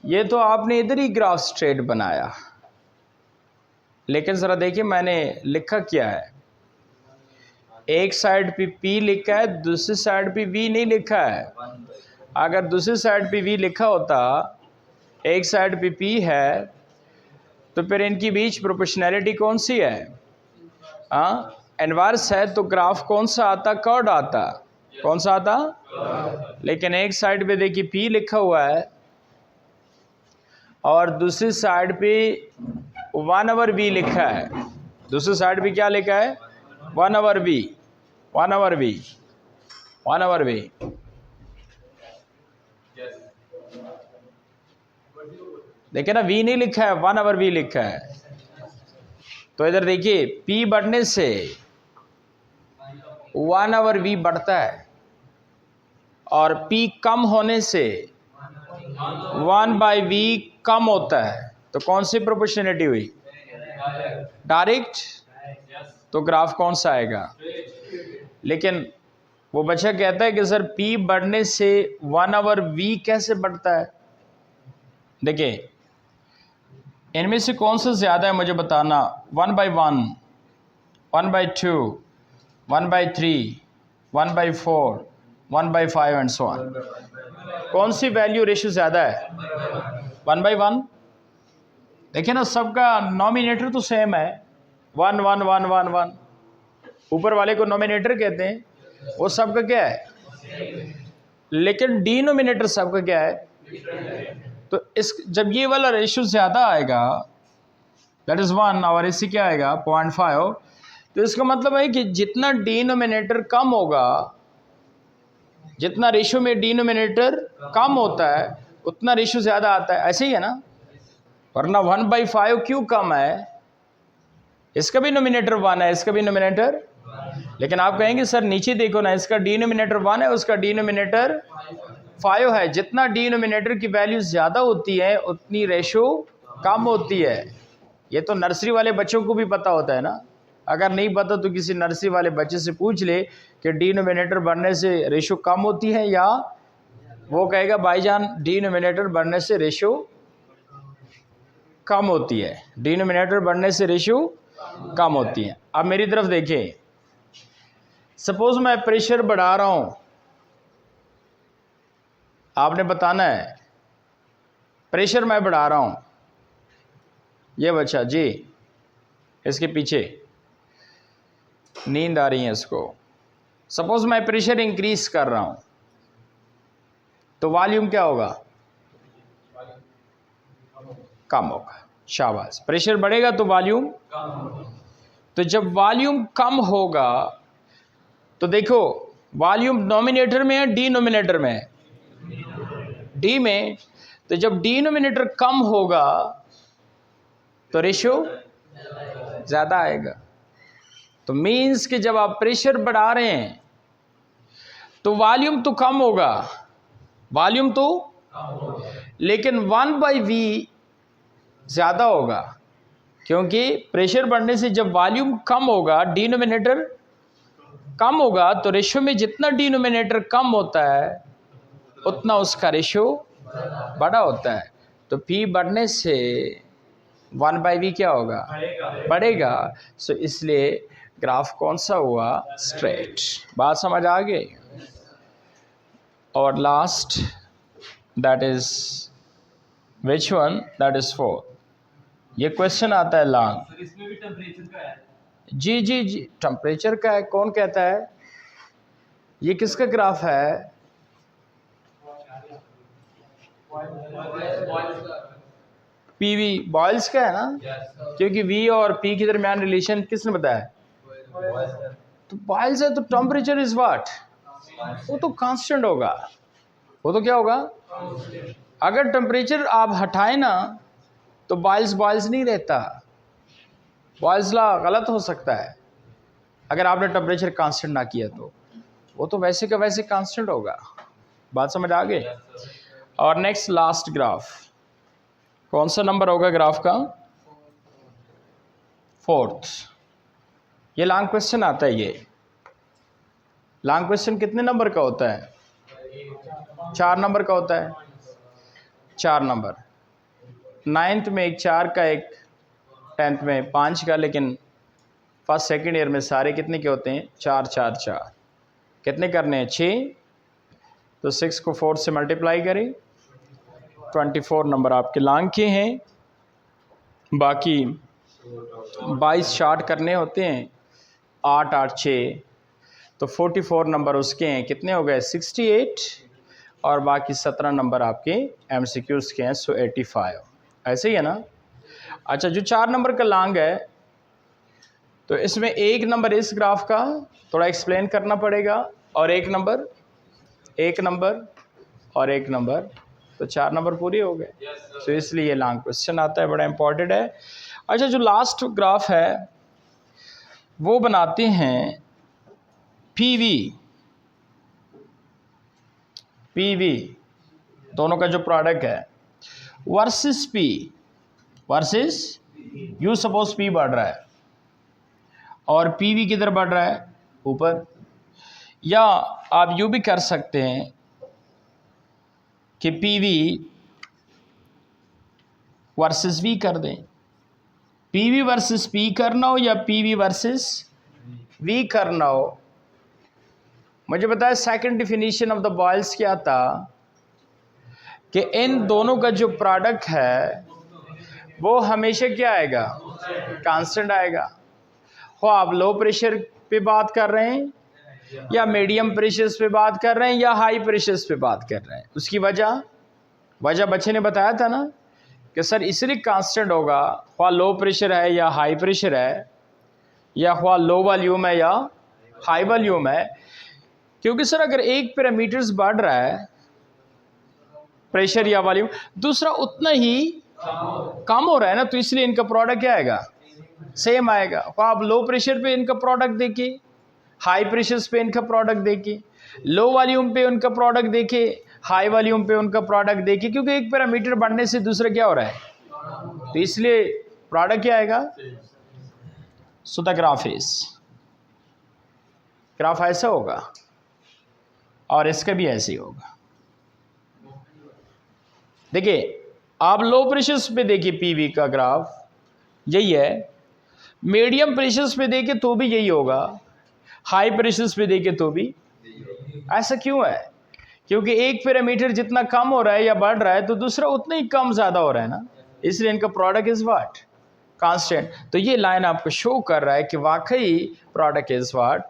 ये तो आपने इधर ही ग्राफ स्ट्रेट बनाया, लेकिन ज़रा देखिए मैंने लिखा क्या है। एक साइड पे P लिखा है, दूसरी साइड पे V नहीं लिखा है। अगर दूसरी साइड पे V लिखा होता, एक साइड पे P है, तो फिर इनकी बीच प्रोपोर्शनैलिटी कौन सी है? इनवर्स है, तो ग्राफ कौन सा आता, कर्व आता। कौन सा आता? लेकिन एक साइड पे देखिए P लिखा हुआ है और दूसरी साइड पे 1/v लिखा है। दूसरी साइड पे क्या लिखा है? 1/v, 1/v, 1/v। देखिए ना, v नहीं लिखा है, 1/v लिखा है। तो इधर देखिए P बढ़ने से 1/v बढ़ता है और P कम होने से 1/v कम होता है। तो कौन सी प्रोपोर्शनलिटी हुई? डायरेक्ट। तो ग्राफ कौन सा आएगा? लेकिन वो बच्चा कहता है कि सर P बढ़ने से 1/v कैसे बढ़ता है? देखिए इनमें से कौन सा ज़्यादा है मुझे बताना। 1/1, 1/2, 1/3, 1/4, 1/5 एंड सो ऑन। कौन सी वैल्यू रेशियो ज़्यादा है? 1/1। देखिए ना, सबका नॉमिनेटर तो सेम है, 1 1 1 1 1। ऊपर वाले को नॉमिनेटर कहते हैं, वो सबका क्या है, लेकिन डिनोमिनेटर सबका क्या है। तो इस जब ये वाला रेशियो ज़्यादा आएगा, दैट इज़ 1, और इससे क्या आएगा 0.5, तो इसका मतलब है कि जितना डिनोमिनेटर कम होगा, जितना रेशियो में डिनोमिनेटर कम होता है उतना रेशियो ज़्यादा आता है। ऐसे ही है ना, वरना 1/5 क्यों कम है? इसका भी नोमिनेटर 1 है, इसका भी नोमिनेटर, लेकिन आप कहेंगे सर नीचे देखो ना, इसका डिनोमिनेटर 1 है, उसका डिनोमिनेटर 5 है। जितना डिनोमिनेटर की वैल्यू ज़्यादा होती है उतनी रेशो कम होती है। ये तो नर्सरी वाले बच्चों को भी पता होता है ना। अगर नहीं पता तो किसी नर्सरी वाले बच्चे से पूछ ले कि डिनोमिनेटर बढ़ने से रेशो कम होती है, या वो कहेगा भाईजान डिनोमिनेटर बढ़ने से रेशो कम होती है। डिनोमिनेटर बढ़ने से रेशो कम होती है। अब मेरी तरफ देखिए, सपोज मैं प्रेशर बढ़ा रहा हूं, आपने बताना है प्रेशर मैं बढ़ा रहा हूं। ये बच्चा जी, इसके पीछे नींद आ रही है इसको। सपोज मैं प्रेशर इंक्रीज कर रहा हूं तो वॉल्यूम क्या होगा? कम होगा। शाबाश। प्रेशर बढ़ेगा तो वॉल्यूम, तो जब वॉल्यूम कम होगा तो देखो वॉल्यूम नॉमिनेटर में है डिनोमिनेटर में है? डी में। तो जब डिनोमिनेटर कम होगा तो रेशियो ज़्यादा आएगा। तो मीन्स कि जब आप प्रेशर बढ़ा रहे हैं तो वॉल्यूम तो कम होगा, वॉल्यूम तो, लेकिन 1/v ज़्यादा होगा, क्योंकि प्रेशर बढ़ने से जब वॉल्यूम कम होगा, डिनोमिनेटर कम होगा, तो रेशियो में जितना डिनोमिनेटर कम होता है उतना उसका रेशियो बड़ा होता है। तो P बढ़ने से 1/v क्या होगा? बढ़ेगा। सो इसलिए ग्राफ कौन सा हुआ? स्ट्रेट। बात समझ आ गई? और last that is which one? That is 4। ये क्वेश्चन आता है लॉन्ग। सर इसमें भी टेम्परेचर का है? जी जी जी, टेम्परेचर का है। कौन कहता है? ये किसका ग्राफ है? पीवी बॉयल्स का है ना, क्योंकि वी और पी के दरमियान रिलेशन किसने बताया? तो बॉयल्स है तो टेम्परेचर इज व्हाट? वो तो कांस्टेंट होगा। वो तो क्या होगा? अगर टेम्परेचर आप हटाए ना तो बॉयल्स नहीं रहता। बॉयल्स लॉ गलत हो सकता है अगर आपने टेम्परेचर कांस्टेंट ना किया तो। वो तो वैसे का वैसे कांस्टेंट होगा। बात समझ आ गई? और नेक्स्ट लास्ट ग्राफ कौन सा नंबर होगा ग्राफ का? 4th। ये लॉन्ग क्वेश्चन आता है। ये लॉन्ग क्वेश्चन कितने नंबर का होता है? 4 नंबर का होता है। 4 नंबर। 9th में एक 4 का, एक 10th में 5 का, लेकिन फर्स्ट सेकंड ईयर में सारे कितने के होते हैं? 4 4 4। कितने करने हैं? 6। तो 6 को 4 से मल्टीप्लाई करें, 24 नंबर आपके लॉन्ग के हैं। बाकी 22 शार्ट करने होते हैं, 8 8 6, तो 44 नंबर उसके हैं। कितने हो गए? 68। और बाकी 17 नंबर आपके एमसीक्यूज के हैं, सो 85। ऐसे ही है ना? अच्छा, जो 4 नंबर का लॉन्ग है तो इसमें एक नंबर इस ग्राफ का थोड़ा एक्सप्लेन करना पड़ेगा, और एक नंबर और एक नंबर, तो 4 नंबर पूरे हो गए। तो इसलिए ये लॉन्ग क्वेश्चन आता है, बड़ा इंपॉर्टेंट है। अच्छा, जो लास्ट ग्राफ है वो बनाते हैं पीवी दोनों का जो प्रोडक्ट है versus P, versus you. Suppose P बढ़ रहा है और पीवी किधर बढ़ रहा है? ऊपर। या आप यू भी कर सकते हैं कि पीवी वर्सेस वी कर दें। पीवी वर्सेस पी करना हो या पीवी वर्सेस वी करना हो। मुझे बताया second definition of the boils क्या था कि इन दोनों का जो प्रोडक्ट है वो हमेशा क्या आएगा? कांस्टेंट आएगा। हो आप लो प्रेशर पे बात कर रहे हैं या मीडियम प्रेशर्स पे बात कर रहे हैं या हाई प्रेशर्स पे बात कर रहे हैं। उसकी वजह बच्चे ने बताया था ना कि सर इसलिए कांस्टेंट होगा, हुआ लो प्रेशर है या हाई प्रेशर है, या हुआ लो वॉल्यूम है या हाई वॉल्यूम है, क्योंकि सर अगर एक पैरामीटर्स बढ़ रहा है प्रेशर या वॉल्यूम, दूसरा उतना ही कम हो रहा है ना, तो इसलिए इनका प्रोडक्ट क्या आएगा? सेम आएगा। आप लो प्रेशर पे इनका प्रोडक्ट देखिए, हाई प्रेशर्स पे इनका प्रोडक्ट देखिए, लो वॉल्यूम पे उनका प्रोडक्ट देखिए, हाई वॉल्यूम पे उनका प्रोडक्ट देखिए, क्योंकि एक पैरामीटर बढ़ने से दूसरा क्या हो रहा है, तो इसलिए प्रोडक्ट क्या आएगा। सो द ग्राफ ऐसा होगा और इसका भी ऐसे ही होगा। देखिए आप लो प्रेशर्स पे देखिए पीवी का ग्राफ यही है, मीडियम प्रेशर्स पे देखिए तो भी यही होगा, हाई प्रेशर्स पे देखिए तो भी। ऐसा क्यों है, क्योंकि एक पैरामीटर जितना कम हो रहा है या बढ़ रहा है तो दूसरा उतना ही कम ज़्यादा हो रहा है ना, इसलिए इनका प्रोडक्ट इज़ व्हाट, कांस्टेंट। तो ये लाइन आपको शो कर रहा है कि वाकई प्रोडक्ट इज़ व्हाट,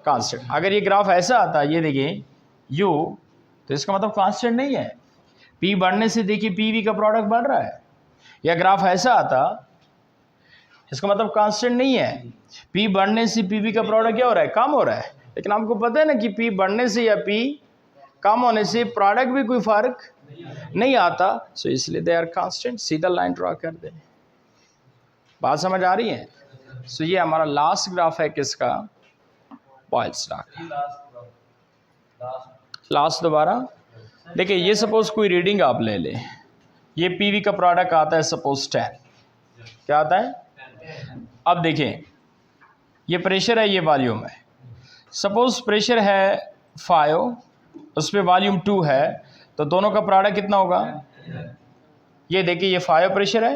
कांस्टेंट। अगर ये ग्राफ ऐसा आता, ये देखिए यू, तो इसका मतलब कांस्टेंट नहीं है। पी बढ़ने से देखिए पीवी का प्रोडक्ट बढ़ रहा है, या ग्राफ ऐसा आता, इसका मतलब कांस्टेंट नहीं है। पी बढ़ने से पीवी का प्रोडक्ट क्या हो रहा है, कम हो रहा है। लेकिन आपको पता है ना कि पी बढ़ने से या पी कम होने से प्रोडक्ट भी कोई फर्क नहीं आता, सो इसलिए दे आर कांस्टेंट। सीधा लाइन ड्रॉ कर दे। बात समझ आ रही है। सो ये हमारा लास्ट ग्राफ है किसका, बॉयल्स लॉ। लास्ट दोबारा देखिए, ये सपोज कोई रीडिंग आप ले ले, ये पीवी का प्रोडक्ट आता है सपोज 10, क्या आता है। अब देखें ये प्रेशर है, ये वॉल्यूम है। सपोज प्रेशर है 5, उस पर वॉल्यूम 2 है, तो दोनों का प्रोडक्ट कितना होगा। ये देखिए ये 5 प्रेशर है,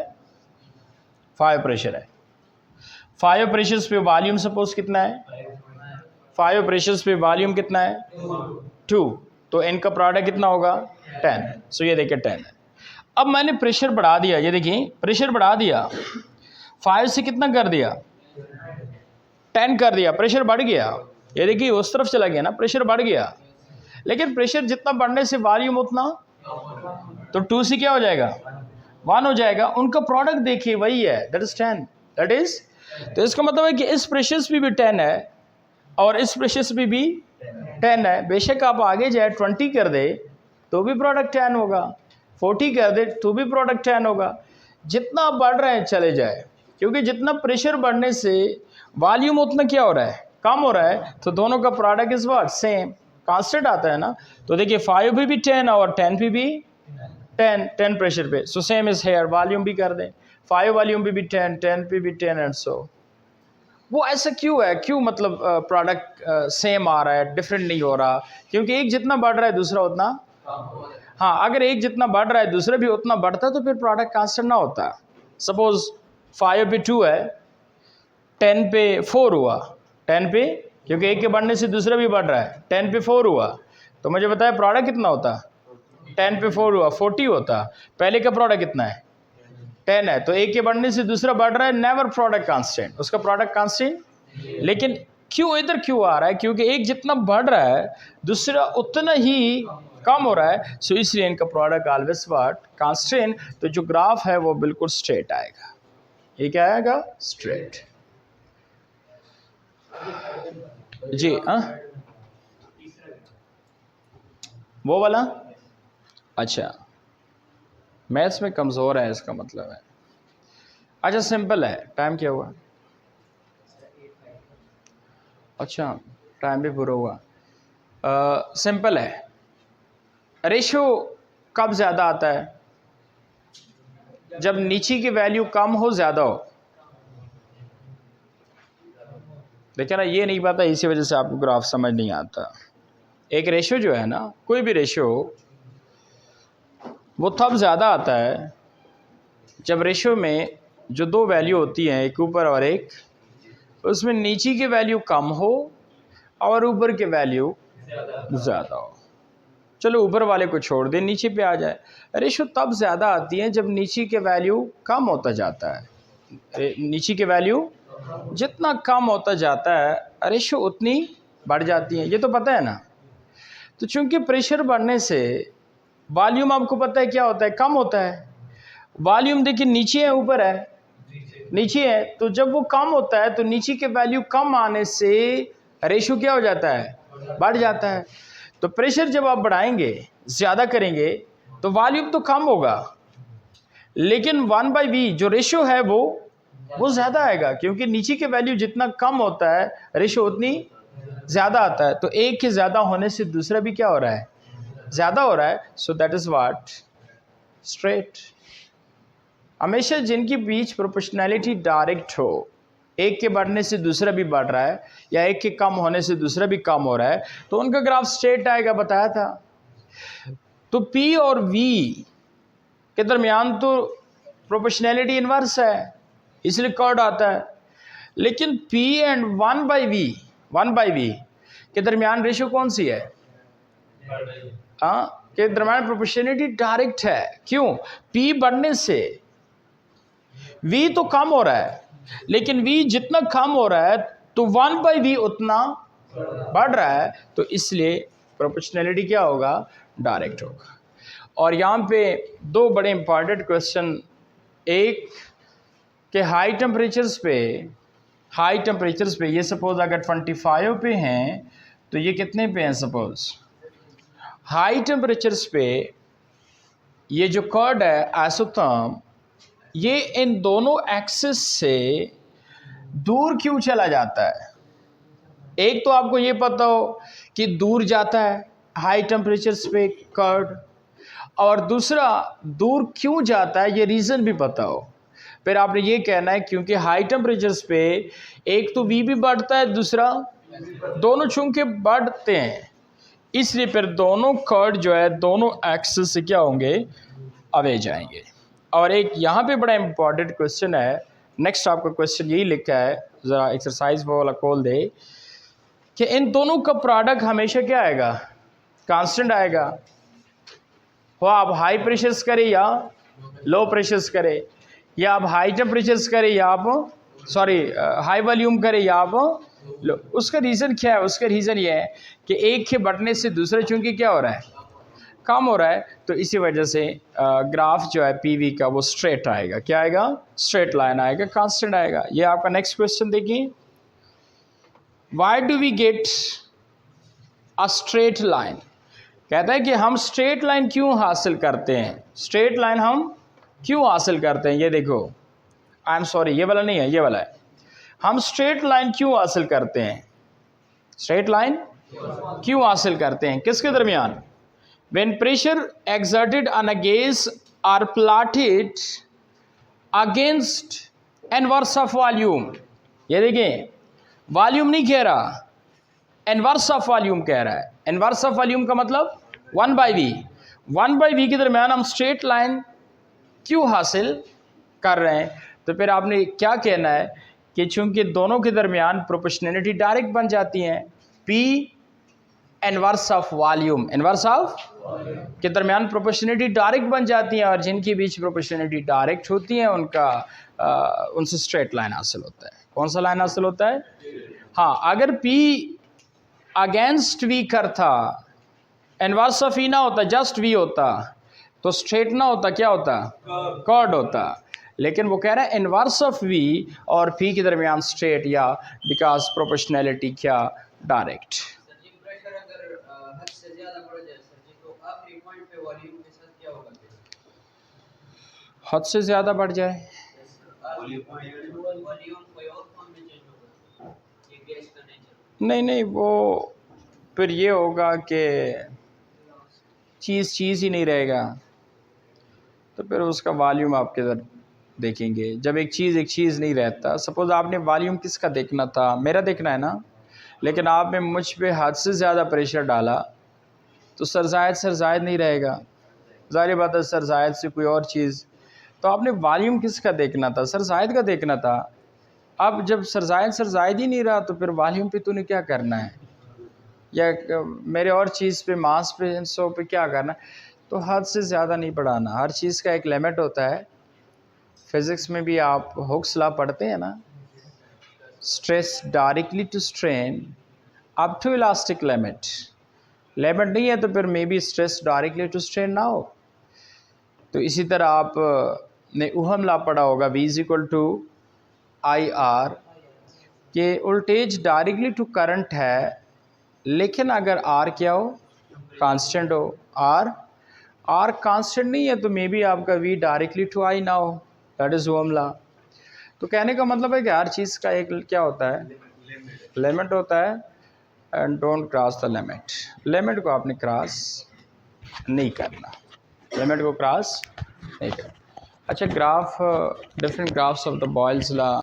5 प्रेशर है, 5 प्रेशर्स पे वॉल्यूम सपोज कितना है, 5 प्रेशर्स पे वॉल्यूम कितना है 2, तो इनका प्रोडक्ट कितना होगा 10। सो ये देखिए 10 है। अब मैंने प्रेशर बढ़ा दिया, ये देखिए प्रेशर बढ़ा दिया, 5 से कितना कर दिया 10 कर दिया, प्रेशर बढ़ गया। ये देखिए उस तरफ चला गया ना, प्रेशर बढ़ गया। लेकिन प्रेशर जितना बढ़ने से वॉल्यूम उतना, तो 2 से क्या हो जाएगा 1 हो जाएगा। उनका प्रोडक्ट देखिए वही है, दैट इज 10, दैट इज। तो इसका मतलब है कि इस प्रेशर पे भी 10 है और इस प्रेशर पे भी 10 है। बेशक आप आगे जाए 20 कर दे तो भी प्रोडक्ट 10 होगा, 40 कर दे तो भी प्रोडक्ट 10 होगा। जितना आप बढ़ रहे हैं चले जाए, क्योंकि जितना प्रेशर बढ़ने से वॉल्यूम उतना क्या हो रहा है, कम हो रहा है। तो दोनों का product is what, same, constant आता है ना। तो देखिए 5 पे भी 10 और 10 पे भी 10 प्रेशर पे, so same is here. Volume भी कर दें, 5 वॉल्यूम पे भी 10 पे भी 10 एंड सो। वो ऐसा क्यों है, क्यों मतलब प्रोडक्ट सेम आ रहा है, डिफरेंट नहीं हो रहा, क्योंकि एक जितना बढ़ रहा है दूसरा उतना। हाँ, अगर एक जितना बढ़ रहा है दूसरा भी उतना बढ़ता तो फिर प्रोडक्ट कांस्टेंट ना होता। सपोज 5 पे 2 है, 10 पे 4 हुआ, 10 पे, क्योंकि एक के बढ़ने से दूसरा भी बढ़ रहा है, 10 पे 4 हुआ, तो मुझे बताया प्रोडक्ट कितना होता, 10 पे 4 हुआ 40 होता। पहले का प्रोडक्ट कितना है 10 है, तो एक के बढ़ने से दूसरा बढ़ रहा है, नेवर प्रोडक्ट कांस्टेंट, उसका प्रोडक्ट कांस्टेंट। लेकिन क्यों इधर क्यों आ रहा है, क्योंकि एक जितना बढ़ रहा है दूसरा उतना ही कम हो रहा है, सो इसलिए इनका प्रोडक्ट ऑलवेज व्हाट, कांस्टेंट। तो जो ग्राफ है वो बिल्कुल स्ट्रेट आएगा। ये क्या आएगा, स्ट्रेट। जी हाँ, वो वाला, अच्छा मैथ्स में कमज़ोर है इसका मतलब है। अच्छा सिंपल है, टाइम क्या हुआ, अच्छा टाइम भी पूरा हुआ। सिंपल है, रेशो कब ज़्यादा आता है, जब नीचे की वैल्यू कम हो ज़्यादा हो। देखिए ना, ये नहीं पता, इसी वजह से आपको ग्राफ समझ नहीं आता। एक रेशो जो है ना, कोई भी रेशो वो तब ज़्यादा आता है जब रेशो में जो दो वैल्यू होती हैं, एक ऊपर और एक, उसमें नीचे की वैल्यू कम हो और ऊपर की वैल्यू ज़्यादा हो। चलो ऊपर वाले को छोड़ दें, नीचे पे आ जाए। रेशो तब ज़्यादा आती है जब नीचे के वैल्यू कम होता जाता है। नीचे के वैल्यू जितना कम होता जाता है रेशो उतनी बढ़ जाती है, ये तो पता है ना। तो चूंकि प्रेशर बढ़ने से वॉल्यूम आपको पता है क्या होता है, कम होता है। वॉल्यूम देखिए नीचे है ऊपर है, नीचे है, तो जब वो कम होता है तो नीचे के वैल्यू कम आने से रेशो क्या हो जाता है, बढ़ जाता है। तो प्रेशर जब आप बढ़ाएंगे, ज़्यादा करेंगे, तो वॉल्यूम तो कम होगा, लेकिन 1/v जो रेशो है वो ज़्यादा आएगा, क्योंकि नीचे के वैल्यू जितना कम होता है रेशो उतनी ज़्यादा आता है। तो एक के ज़्यादा होने से दूसरा भी क्या हो रहा है, ज़्यादा हो रहा है, so that is what, straight. हमेशा जिनकी बीच प्रोपोर्शनैलिटी डायरेक्ट हो, एक के बढ़ने से दूसरा भी बढ़ रहा है या एक के कम होने से दूसरा भी कम हो रहा है, तो उनका ग्राफ स्ट्रेट आएगा, बताया था। तो P और V के दरमियान तो प्रोपोर्शनैलिटी इन्वर्स है, इसलिए कर्व आता है। लेकिन P एंड 1/V के दरमियान रेशियो कौन सी है? हाँ, के दरमियान प्रोपोर्शनैलिटी डायरेक्ट है। क्यों? P बढ़ने से V तो कम हो रहा है, लेकिन V जितना कम हो रहा है तो 1/V उतना बढ़ रहा है, तो इसलिए प्रोपोर्शनैलिटी क्या होगा? डायरेक्ट होगा। और यहाँ पे दो बड़े इंपॉर्टेंट क्वेश्चन, एक कि हाई टेम्परेचर्स पे ये सपोज अगर 25 पे हैं तो ये कितने पे हैं? सपोज हाई टेम्परेचर्स पे ये जो कर्व है आइसोथर्म, ये इन दोनों एक्सिस से दूर क्यों चला जाता है? एक तो आपको ये पता हो कि दूर जाता है हाई टेम्परेचर्स पे कर्व, और दूसरा दूर क्यों जाता है ये रीज़न भी पता हो। फिर आपने ये कहना है क्योंकि हाई टेम्परेचर्स पे एक तो V भी बढ़ता है, दूसरा दोनों चूंकि बढ़ते हैं, इसलिए फिर दोनों कर्व जो है दोनों एक्सिस से क्या होंगे? अवे जाएंगे। और एक यहाँ पे बड़ा इंपॉर्टेंट क्वेश्चन है, नेक्स्ट आपका क्वेश्चन यही लिखा है, ज़रा एक्सरसाइज वो वाला खोल दे, कि इन दोनों का प्रोडक्ट हमेशा क्या आएगा? कांस्टेंट आएगा। हो आप हाई प्रेशर्स करें या लो प्रेशर्स करें, या आप हाई टेम्परेचर्स करें या आप हाई वॉल्यूम करें या आप लो। उसका रीज़न क्या है? उसका रीज़न ये है कि एक के बढ़ने से दूसरा चूंकि क्या हो रहा है? कम हो रहा है, तो इसी वजह से ग्राफ जो है PV का वो स्ट्रेट आएगा। क्या आएगा? स्ट्रेट लाइन आएगा, कांस्टेंट आएगा। ये आपका नेक्स्ट क्वेश्चन देखिए, why do we get a straight line? कहता है कि हम स्ट्रेट लाइन क्यों हासिल करते हैं? स्ट्रेट लाइन हम क्यों हासिल करते हैं? ये देखो, ये वाला नहीं है, ये वाला है। हम स्ट्रेट लाइन क्यों हासिल करते हैं? स्ट्रेट लाइन क्यों हासिल करते हैं? किसके दरमियान? When pressure exerted on a gas are plotted against inverse of volume। ये देखिए, वॉल्यूम नहीं कह रहा, इनवर्स ऑफ वॉल्यूम कह रहा है। इनवर्स ऑफ वॉल्यूम का मतलब 1/V के दरमियान हम स्ट्रेट लाइन क्यों हासिल कर रहे हैं? तो फिर आपने क्या कहना है कि चूंकि दोनों के दरमियान प्रोपोर्शनैलिटी डायरेक्ट बन जाती हैं, P inverse of volume, inverse of के दरमियान प्रोपोर्शनैलिटी डायरेक्ट बन जाती हैं, और जिनकी बीच प्रोपोर्शनैलिटी डायरेक्ट होती हैं उनसे स्ट्रेट लाइन हासिल होता है। कौन सा लाइन हासिल होता है? हाँ, अगर P अगेंस्ट V करता, इनवर्स ऑफ E ना होता, जस्ट V होता, तो स्ट्रेट ना होता, क्या होता? कर्व्ड होता। लेकिन वो कह रहा है इनवर्स ऑफ V और P के दरमियान स्ट्रेट, या बिकॉज प्रोपोर्शनैलिटी क्या? डायरेक्ट। हद से ज़्यादा बढ़ जाए, नहीं, वो फिर ये होगा कि चीज़ ही नहीं रहेगा, तो फिर उसका वॉल्यूम आप किधर देखेंगे? जब एक चीज़ नहीं रहता। सपोज़ आपने वॉल्यूम किसका देखना था? मेरा देखना है ना, लेकिन आपने मुझ पे हद से ज़्यादा प्रेशर डाला तो सरजायद नहीं रहेगा। ज़ाहिर बात है, सरजायद से कोई और चीज़, तो आपने वॉल्यूम किसका देखना था? सरजायद का देखना था। अब जब सरजायद ही नहीं रहा, तो फिर वॉल्यूम पे तूने क्या करना है, या मेरे और चीज़ पे, मास पे, सो पे क्या करना है? तो हद से ज़्यादा नहीं बढ़ाना। हर चीज़ का एक लिमिट होता है। फिज़िक्स में भी आप हुक्स लॉ पढ़ते हैं ना, stress directly to strain up to elastic limit नहीं है, तो फिर maybe stress directly to strain ना हो। तो इसी तरह आप ने ओहम लॉ पढ़ा होगा, V = IR, के वोल्टेज डायरेक्टली टू करंट है, लेकिन अगर R क्या हो? कांस्टेंट हो। R कांस्टेंट नहीं है, तो मे बी आपका V डायरेक्टली टू I ना हो। That is ohm law. तो कहने का मतलब है कि हर चीज़ का एक क्या होता है? लिमिट होता है, and don't cross the limit. Limit को आपने क्रॉस नहीं करना, लिमिट को क्रॉस नहीं करना। अच्छा, graph different graphs of the Boyle's law